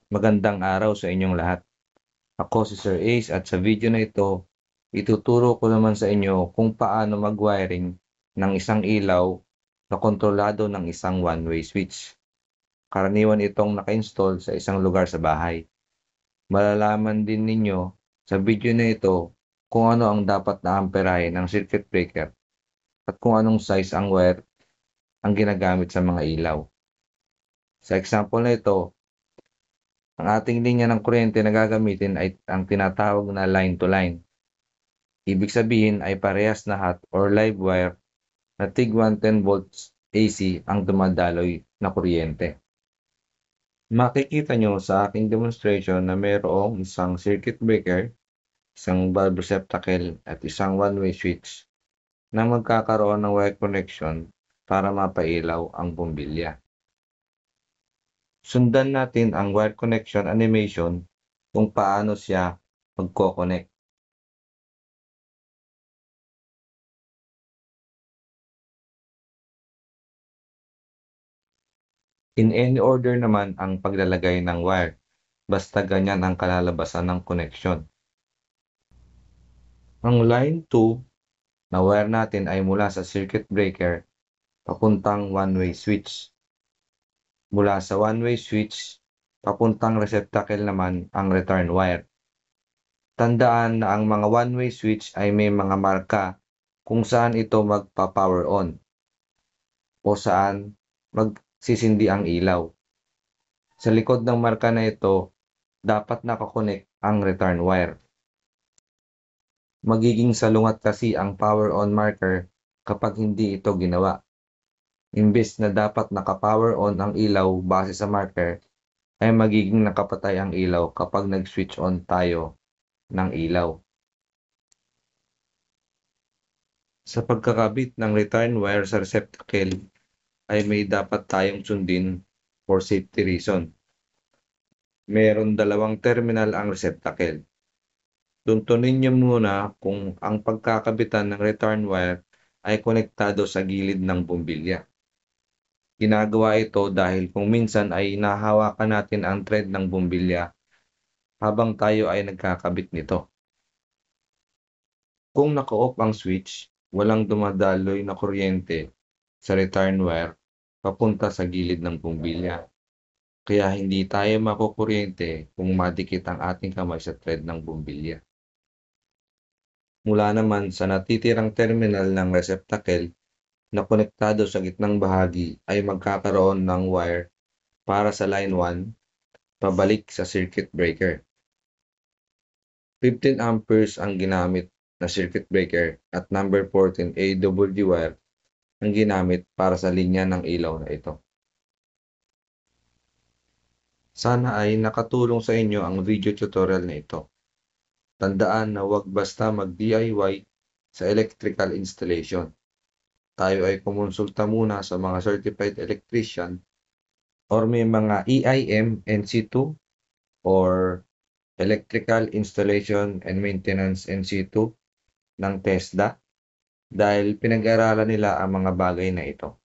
Magandang araw sa inyong lahat. Ako si Sir Ace at sa video na ito, ituturo ko naman sa inyo kung paano mag-wiring ng isang ilaw na kontrolado ng isang one-way switch. Karaniwan itong naka-install sa isang lugar sa bahay. Malalaman din ninyo sa video na ito kung ano ang dapat na amperahe ng circuit breaker at kung anong size ang wire ang ginagamit sa mga ilaw. Sa example na ito, ang ating linya ng kuryente na gagamitin ay ang tinatawag na line-to-line. Ibig sabihin ay parehas na hot or live wire na tig 110 volts AC ang dumadaloy na kuryente. Makikita nyo sa aking demonstration na mayroong isang circuit breaker, isang bulb receptacle at isang one-way switch na magkakaroon ng wire connection para mapailaw ang bumbilya. Sundan natin ang wire connection animation kung paano siya magko-connect. In any order naman ang paglalagay ng wire, basta ganyan ang kalalabasan ng connection. Ang line 2 na wire natin ay mula sa circuit breaker papuntang one-way switch. Mula sa one-way switch, papuntang receptacle naman ang return wire. Tandaan na ang mga one-way switch ay may mga marka kung saan ito magpa-power on o saan magsisindi ang ilaw. Sa likod ng marka na ito, dapat nakakonect ang return wire. Magiging salungat kasi ang power on marker kapag hindi ito ginawa. Imbes na dapat naka-power on ang ilaw base sa marker, ay magiging nakapatay ang ilaw kapag nag-switch on tayo ng ilaw. Sa pagkakabit ng return wire sa receptacle, ay may dapat tayong sundin for safety reason. Meron dalawang terminal ang receptacle. Tuntunin niyo muna kung ang pagkakabitan ng return wire ay konektado sa gilid ng bumbilya. Ginagawa ito dahil kung minsan ay nahawakan natin ang thread ng bumbilya habang tayo ay nagkakabit nito. Kung naka-off ang switch, walang dumadaloy na kuryente sa return wire papunta sa gilid ng bumbilya. Kaya hindi tayo makukuryente kung madikit ang ating kamay sa thread ng bumbilya. Mula naman sa natitirang terminal ng receptacle na konektado sa gitnang bahagi ay magkakaroon ng wire para sa line 1 pabalik sa circuit breaker. 15 amperes ang ginamit na circuit breaker at number 14 AWD wire ang ginamit para sa linya ng ilaw na ito. Sana ay nakatulong sa inyo ang video tutorial na ito. Tandaan na huwag basta mag-DIY sa electrical installation. Tayo ay kumonsulta muna sa mga certified electrician or may mga EIM NC2 or Electrical Installation and Maintenance NC2 ng TESDA dahil pinag-aralan nila ang mga bagay na ito.